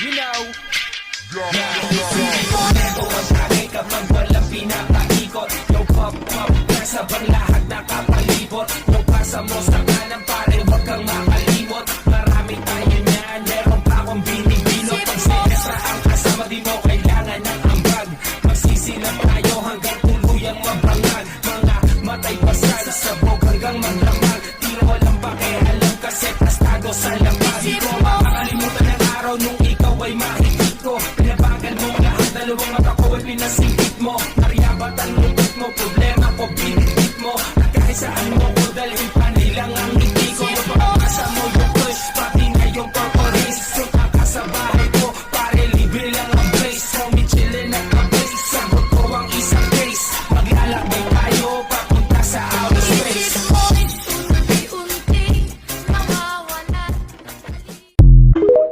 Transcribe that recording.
You know. Ito ang tagay kapag walang pinakaikot. Yo pop pop, nasa bang lahat nakapalibot. Yo pasa mo sa kanan pare, wag kang makalimot. Marami tayo niyan, meron pa akong binibilot. Pag sinestra ang kasama, di mo kailangan ng ambag. Magsisilap tayo hanggang tuluyang mabangag. Mga matay pasal, sabog hanggang maglamag. Tira walang pakialam kasi tastado sa lamag. Di ko makakalimutan ang araw nung ikaw ay mahirap.